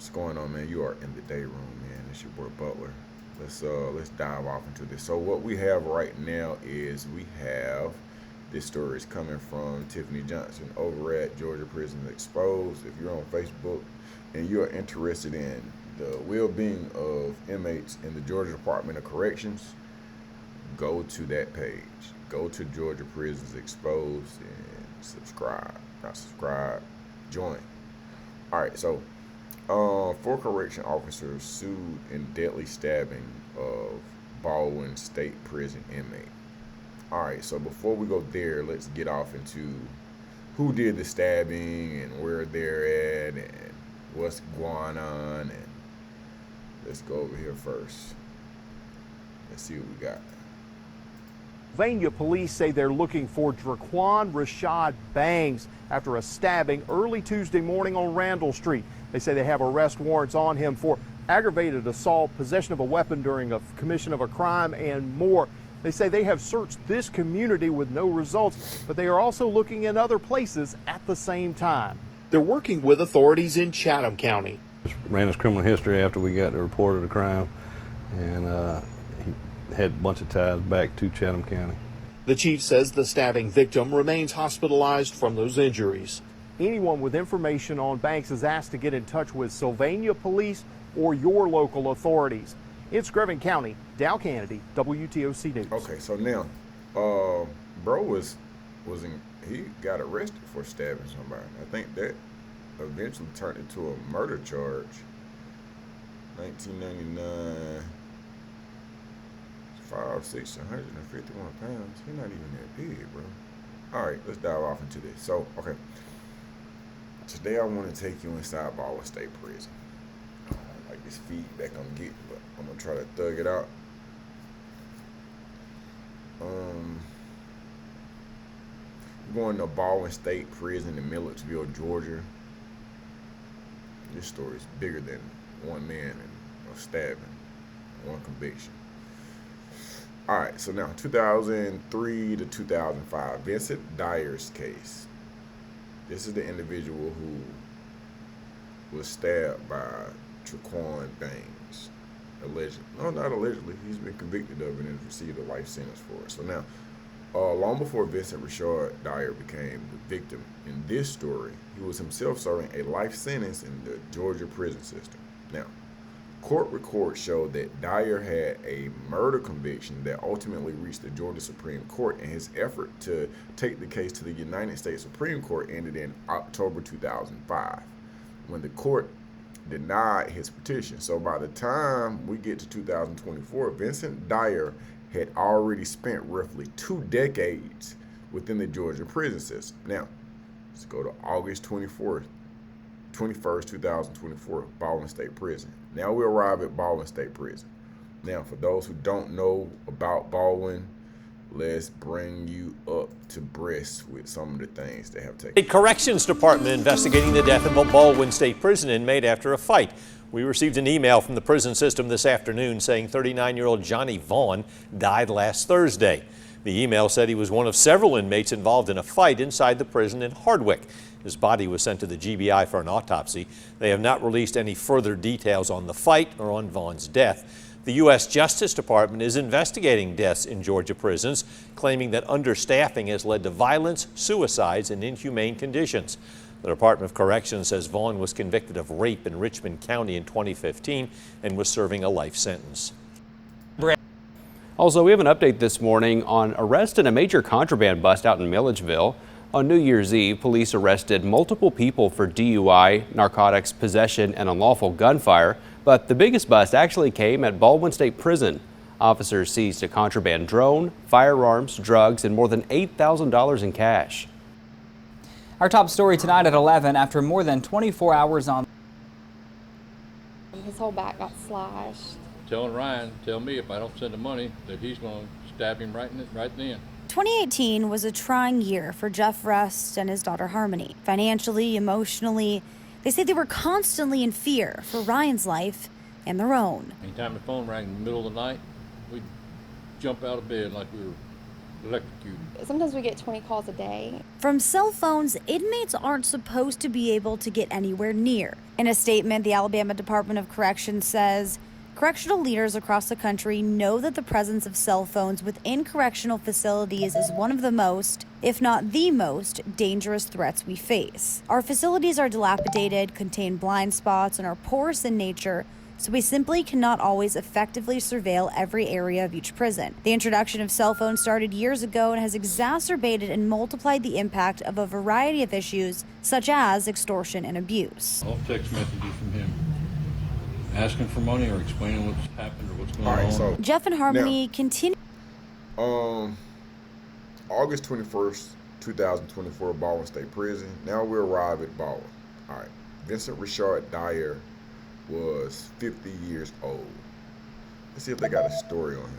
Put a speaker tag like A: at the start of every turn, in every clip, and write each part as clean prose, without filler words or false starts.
A: What's going on, man? You are in the DAI Room, man. It's your boy Butler. Let's dive off into this. So what we have right now is this story is coming from Tiffany Johnson over at Georgia Prisons Exposed. If you're on Facebook and you're interested in the well-being of inmates in the Georgia Department of Corrections, go to that page. Go to Georgia Prisons Exposed and subscribe. Not subscribe, join. All right, so 4 correction officers sued in deadly stabbing of Baldwin State Prison inmate. All right, so before we go there, let's get off into who did the stabbing and where they're at and what's going on. And let's go over here first. Let's see what we got.
B: Pennsylvania police say they're looking for Traquan Rashad Bangs after a stabbing early Tuesday morning on Randall Street. They say they have arrest warrants on him for aggravated assault, possession of a weapon during a commission of a crime, and more. They say they have searched this community with no results, but they are also looking in other places at the same time. They're working with authorities in Chatham County.
C: Ran his criminal history after we got the report of the crime, and he had a bunch of ties back to Chatham County.
B: The chief says the stabbing victim remains hospitalized from those injuries. Anyone with information on Banks is asked to get in touch with Sylvania Police or your local authorities. In Screven County, Dow Kennedy, WTOC News.
A: Okay, so now, bro he got arrested for stabbing somebody. I think that eventually turned into a murder charge. 1999, 5'6", 151 pounds. He's not even that big, bro. All right, let's dive off into this. So, okay. Today I want to take you inside Baldwin State Prison. Like this feedback I'm getting, but I'm going to try to thug it out. Going to Baldwin State Prison in Milledgeville, Georgia. This story is bigger than one man and a stabbing, one conviction. All right, so now 2003 to 2005, Vincent Dyer's case. This is the individual who was stabbed by Traquan Bangs, allegedly. No, not allegedly. He's been convicted of it and received a life sentence for it. So now, long before Vincent Reshad Dyer became the victim in this story, he was himself serving a life sentence in the Georgia prison system. Now, court records show that Dyer had a murder conviction that ultimately reached the Georgia Supreme Court, and his effort to take the case to the United States Supreme Court ended in October 2005, when the court denied his petition. So by the time we get to 2024, Vincent Dyer had already spent roughly 2 decades within the Georgia prison system. Now, let's go to August 21st, 2024, Baldwin State Prison. Now we arrive at Baldwin State Prison. Now, for those who don't know about Baldwin, let's bring you up to breast with some of the things that have taken place.
D: The Corrections Department investigating the death of a Baldwin State Prison inmate after a fight. We received an email from the prison system this afternoon saying 39-year-old Johnny Vaughn died last Thursday. The email said he was one of several inmates involved in a fight inside the prison in Hardwick. His body was sent to the GBI for an autopsy. They have not released any further details on the fight or on Vaughn's death. The U.S. Justice Department is investigating deaths in Georgia prisons, claiming that understaffing has led to violence, suicides, and inhumane conditions. The Department of Corrections says Vaughn was convicted of rape in Richmond County in 2015 and was serving a life sentence.
E: Also, we have an update this morning on arrest in a major contraband bust out in Milledgeville. On New Year's Eve, police arrested multiple people for DUI, narcotics, possession, and unlawful gunfire. But the biggest bust actually came at Baldwin State Prison. Officers seized a contraband drone, firearms, drugs, and more than $8,000 in cash.
F: Our top story tonight at 11, after more than 24 hours on.
G: His whole back got slashed.
H: Telling Ryan, tell me if I don't send the money that he's going to stab him right then.
I: 2018 was a trying year for Jeff Rust and his daughter Harmony. Financially, emotionally, they say they were constantly in fear for Ryan's life and their own.
H: Anytime the phone rang in the middle of the night, we'd jump out of bed like we were electrocuted.
G: Sometimes we get 20 calls a day.
I: From cell phones, inmates aren't supposed to be able to get anywhere near. In a statement, the Alabama Department of Corrections says, correctional leaders across the country know that the presence of cell phones within correctional facilities is one of the most, if not the most, dangerous threats we face. Our facilities are dilapidated, contain blind spots, and are porous in nature, so we simply cannot always effectively surveil every area of each prison. The introduction of cell phones started years ago and has exacerbated and multiplied the impact of a variety of issues, such as extortion and abuse.
H: All text messages from him asking for money or explaining what's happened or what's going on.
A: So
I: Jeff and Harmony continue.
A: August 21st, 2024, Baldwin State Prison. Now we arrive at Baldwin. All right. Vincent Reshad Dyer was 50 years old. Let's see if they got a story on him.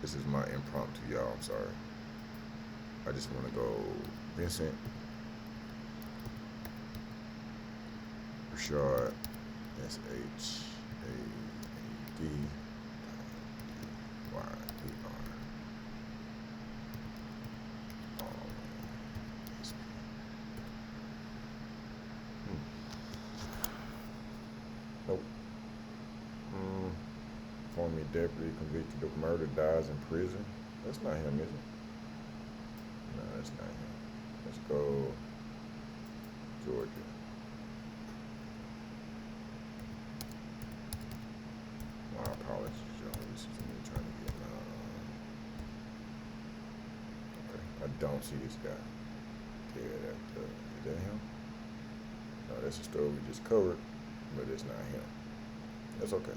A: This is my impromptu, y'all. I'm sorry. I just want to go Vincent Reshad, S-H-A-D-Y-E-R. Nope. Former deputy convicted of murder dies in prison. That's not him, is it? No, that's not him. Let's go Georgia. My apologies, y'all. This is me trying to get okay. I don't see this guy. Yeah, is that him? No, that's the story we just covered, but it's not him. That's okay.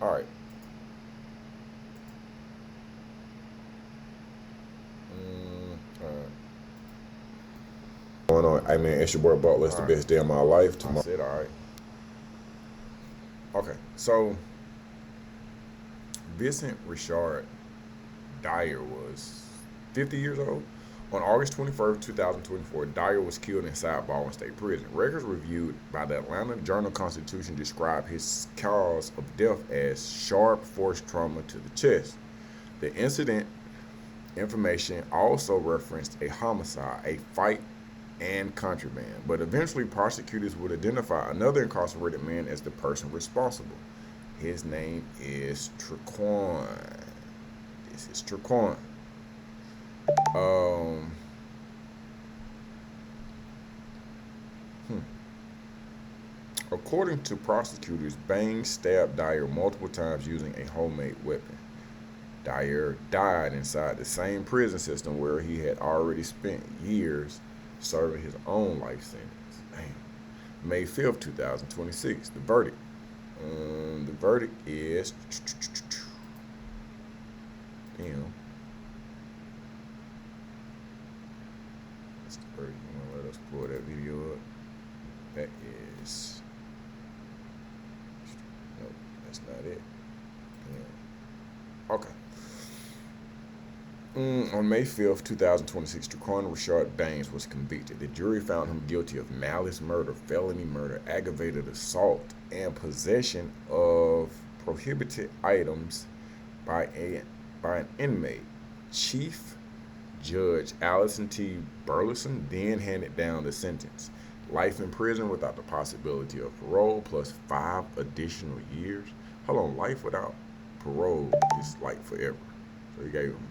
A: All right. Going on. Hey man, it's your boy Butler. It's the best day of my life. Tomorrow. I said all right. Okay, so Vincent Reshad Dyer was 50 years old. On August 21st, 2024, Dyer was killed inside Baldwin State Prison. Records reviewed by the Atlanta Journal-Constitution describe his cause of death as sharp force trauma to the chest. The incident information also referenced a homicide, a fight, and contraband, but eventually prosecutors would identify another incarcerated man as the person responsible. His name is Traquan. This is Traquan. According to prosecutors, Bangs stabbed Dyer multiple times using a homemade weapon. Dyer died inside the same prison system where he had already spent years serving his own life sentence. Damn. May 5th, 2026. The verdict. The verdict is. Damn. That's the verdict. You want to let us pull that video up? That is. Nope, that's not it. Yeah. Okay. On May 5th, 2026, Traquan Rashad Bangs was convicted. The jury found him guilty of malice murder, felony murder, aggravated assault, and possession of prohibited items by an inmate. Chief Judge Allison T. Burleson then handed down the sentence. Life in prison without the possibility of parole plus 5 additional years. Hold on, life without parole is like forever. So he gave him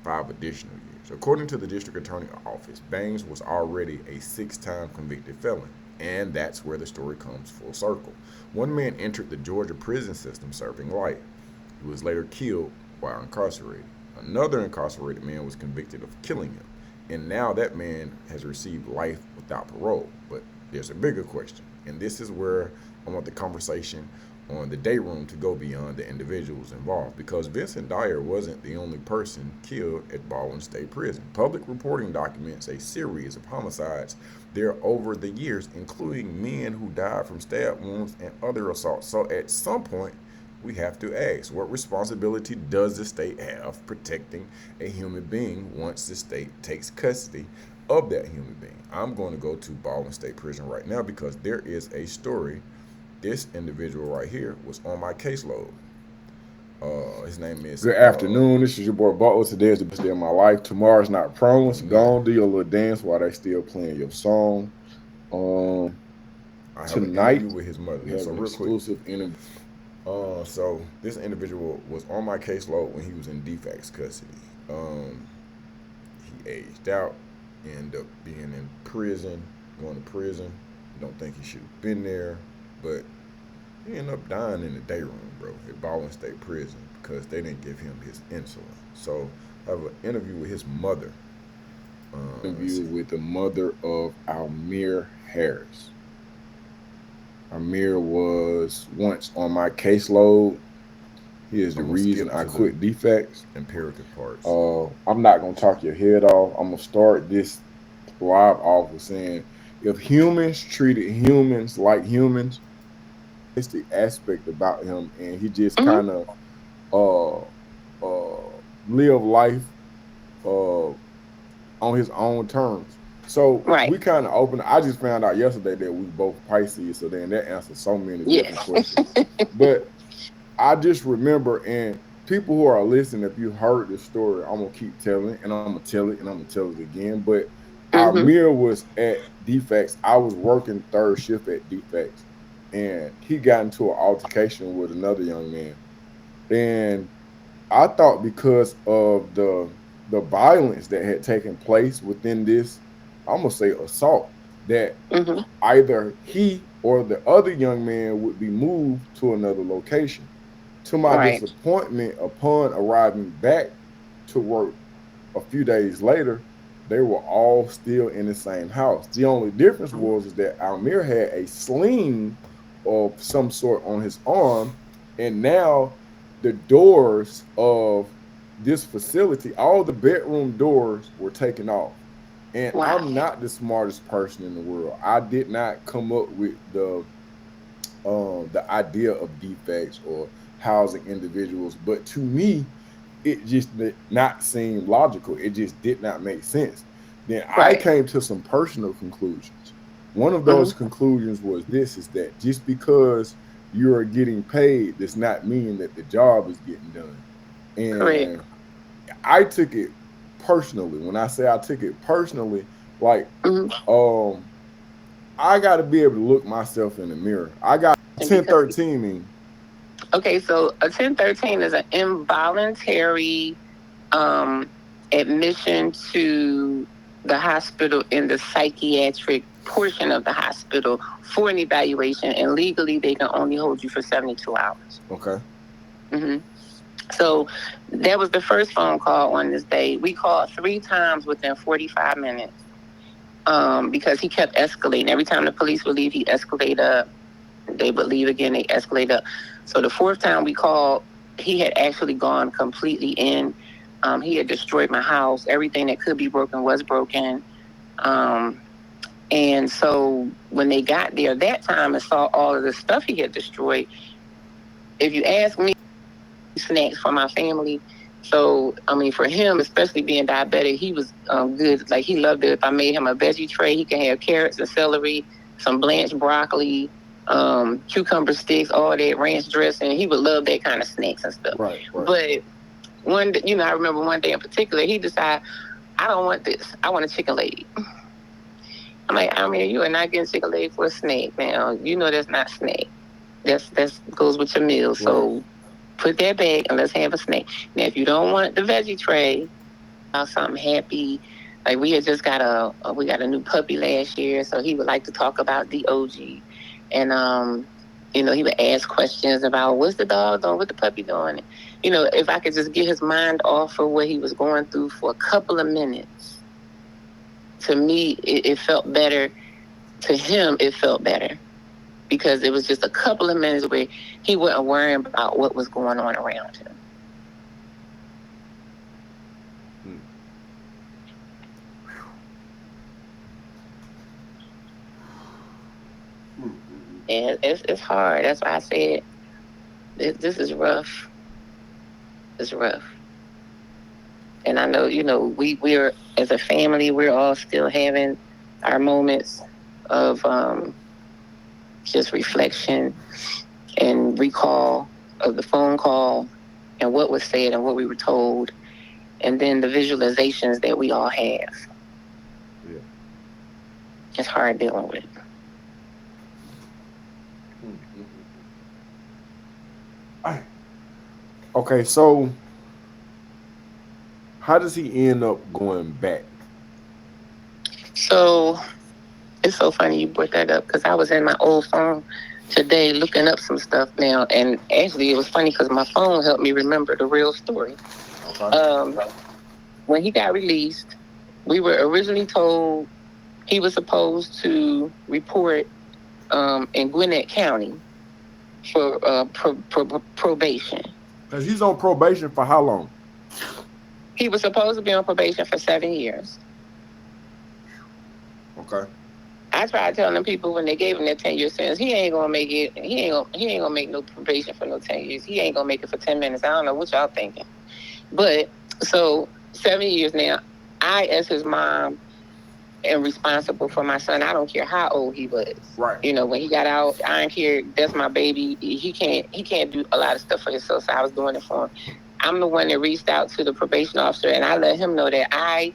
A: 5 additional years. According to the district attorney's office, Bangs was already a 6-time convicted felon, and that's where the story comes full circle. One man entered the Georgia prison system serving life. He was later killed while incarcerated. Another incarcerated man was convicted of killing him, and now that man has received life without parole. But there's a bigger question, and this is where I want the conversation on the DAI Room to go beyond the individuals involved, because Vincent Dyer wasn't the only person killed at Baldwin State Prison. Public reporting documents a series of homicides there over the years, including men who died from stab wounds and other assaults. So at some point, we have to ask, what responsibility does the state have protecting a human being once the state takes custody of that human being? I'm going to go to Baldwin State Prison right now because there is a story. This individual right here was on my caseload. His name is.
J: Good afternoon. This is your boy Butler. Today is the best day of my life. Tomorrow's not promised. Go on, do your little dance while they still playing your song.
A: I have
J: Tonight,
A: an interview with his mother.
J: we have
A: So
J: an
A: real quick.
J: exclusive interview.
A: So this individual was on my caseload when he was in defects custody. He aged out, ended up being in prison, going to prison. Don't think he should have been there, but he ended up dying in the DAI Room, bro, at Baldwin State Prison because they didn't give him his insulin. So I have an interview with his mother.
J: Interview with the mother of Almir Harris. Almir was once on my caseload. He is the reason I quit defects.
A: Imperative parts.
J: I'm not going to talk your head off. I'm going to start this live off with saying, if humans treated humans like humans, it's the aspect about him, and he just kind of live life on his own terms. So we kind of open. I just found out yesterday that we both Pisces, so then that answers so many different questions. But I just remember, and people who are listening, if you heard the story, I'm gonna keep telling, and I'm gonna tell it, and I'm gonna tell it again. But Almir was at defects. I was working third shift at defects, and he got into an altercation with another young man. And I thought because of the violence that had taken place within this, I'm gonna say assault, that either he or the other young man would be moved to another location. To my disappointment, upon arriving back to work a few days later, they were all still in the same house. The only difference was that Almir had a sling of some sort on his arm, and now the doors of this facility, all the bedroom doors were taken off. And I'm not the smartest person in the world. I did not come up with the idea of defects or housing individuals, but to me, it just did not seem logical. It just did not make sense. Then I came to some personal conclusions. One of those conclusions was this, is that just because you are getting paid does not mean that the job is getting done. And I took it personally. When I say I took it personally, like I got to be able to look myself in the mirror. I got 1013 mean.
K: Okay, so a 1013 is an involuntary admission to the hospital in the psychiatric portion of the hospital for an evaluation, and legally they can only hold you for 72 hours.
J: Okay.
K: So that was the first phone call on this day. We called 3 times within 45 minutes because he kept escalating. Every time the police would leave, he'd escalate up. They would leave again, they escalate up. So the 4th time we called, he had actually gone completely in. He had destroyed my house. Everything that could be broken was broken. And so when they got there that time and saw all of the stuff he had destroyed, if you ask me, snacks for my family. So, I mean, for him, especially being diabetic, he was good. Like, he loved it. If I made him a veggie tray, he can have carrots and celery, some blanched broccoli, cucumber sticks, all that, ranch dressing. He would love that kind of snacks and stuff.
J: Right.
K: But I remember one day in particular, he decided, I don't want this. I want a chicken leg. I'm like, I mean, you are not getting chicken leg for a snack, man. You know that's not snack. That's goes with your meal. So put that back and let's have a snack. Now, if you don't want the veggie tray, something happy. Like, we had just got a new puppy last year, so he would like to talk about the OG. And, he would ask questions about what's the dog doing, what the puppy doing. If I could just get his mind off of what he was going through for a couple of minutes, to me, it felt better. To him, it felt better. Because it was just a couple of minutes where he wasn't worrying about what was going on around him. And it's hard. That's why I said this is rough. It's rough. And I know, we're as a family, we're all still having our moments of just reflection and recall of the phone call and what was said and what we were told, and then the visualizations that we all have.
J: Yeah.
K: It's hard dealing with.
J: Okay, so how does he end up going back?
K: So it's so funny you brought that up, because I was in my old phone today looking up some stuff now, and actually it was funny because my phone helped me remember the real story.
J: Okay.
K: When he got released, we were originally told he was supposed to report in Gwinnett County for probation.
J: Because he's on probation for how long?
K: He was supposed to be on probation for 7 years.
J: Okay.
K: I tried telling people when they gave him that 10-year sentence, he ain't gonna make it. He ain't gonna make no probation for no 10 years. He ain't gonna make it for 10 minutes. I don't know what y'all thinking. But so 7 years now, I, as his mom, am responsible for my son. I don't care how old he was.
J: Right.
K: You know, when he got out, I don't care. That's my baby. He can't do a lot of stuff for himself. So I was doing it for him. I'm the one that reached out to the probation officer, and I let him know that I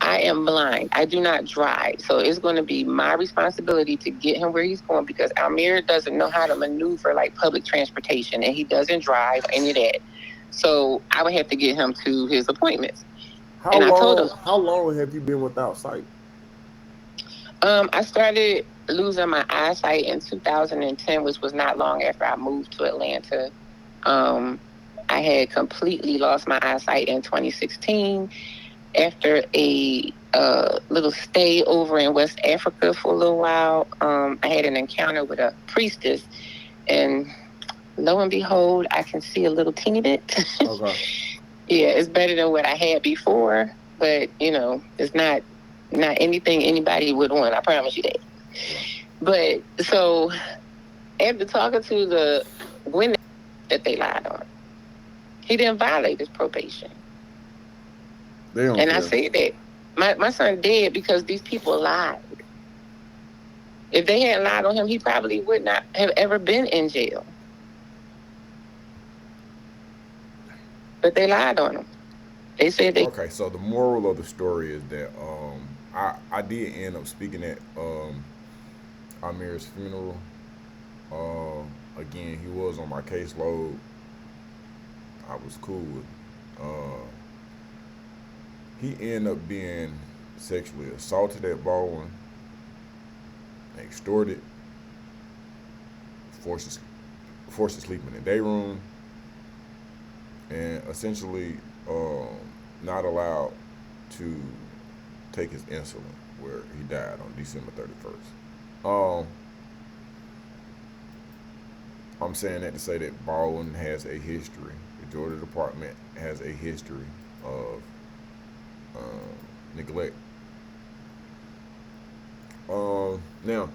K: am blind. I do not drive. So it's going to be my responsibility to get him where he's going, because Almir doesn't know how to maneuver like public transportation, and he doesn't drive any of that. So I would have to get him to his appointments.
J: How long have you been without sight?
K: I started losing my eyesight in 2010, which was not long after I moved to Atlanta. I had completely lost my eyesight in 2016 after a little stay over in West Africa for a little while. I had an encounter with a priestess, and lo and behold, I can see a little teeny bit.
J: Okay.
K: Yeah, it's better than what I had before, but you know, it's not anything anybody would want. I promise you that. But so after talking to the Gwinnett that they lied on, he didn't violate his probation. And care. I said that my son dead because these people lied. If they hadn't lied on him, he probably would not have ever been in jail. But they lied on him. They said they...
A: Okay, so the moral of the story is that I did end up speaking at Almir's funeral. Again, he was on my caseload. I was cool with he ended up being sexually assaulted at Baldwin, extorted, forced to sleep in the day room, and essentially not allowed to take his insulin, where he died on December 31st. I'm saying that to say that Baldwin has a history. The Georgia Department has a history of neglect. Now,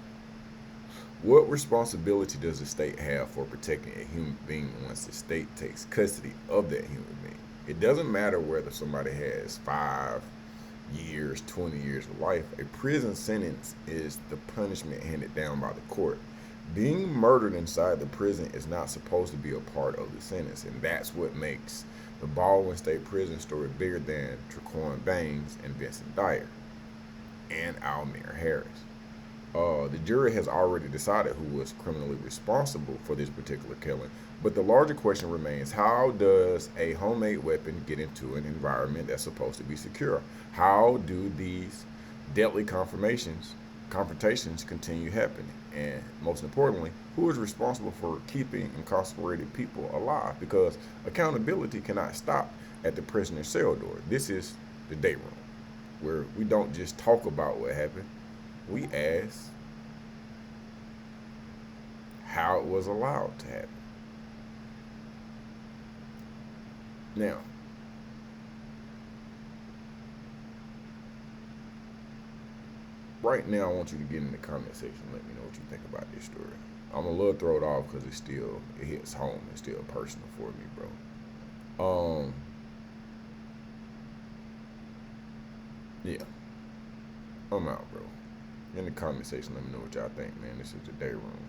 A: what responsibility does the state have for protecting a human being once the state takes custody of that human being? It doesn't matter whether somebody has 5 years, 20 years of life. A prison sentence is the punishment handed down by the court. Being murdered inside the prison is not supposed to be a part of the sentence, and that's what makes the Baldwin State Prison story bigger than Traquan Bangs and Vincent Dyer and Almir Harris. The jury has already decided who was criminally responsible for this particular killing, but the larger question remains: how does a homemade weapon get into an environment that's supposed to be secure? How do these deadly confrontations continue happening? And most importantly, who is responsible for keeping incarcerated people alive? Because accountability cannot stop at the prisoner's cell door. This is the day room, where we don't just talk about what happened. We ask how it was allowed to happen. Now, right now, I want you to get in the comment section and let me know what you think about this story. I'm a little thrown off because it hits home. It's still personal for me, bro. Yeah. I'm out, bro. In the comment section, let me know what y'all think, man. This is the day room.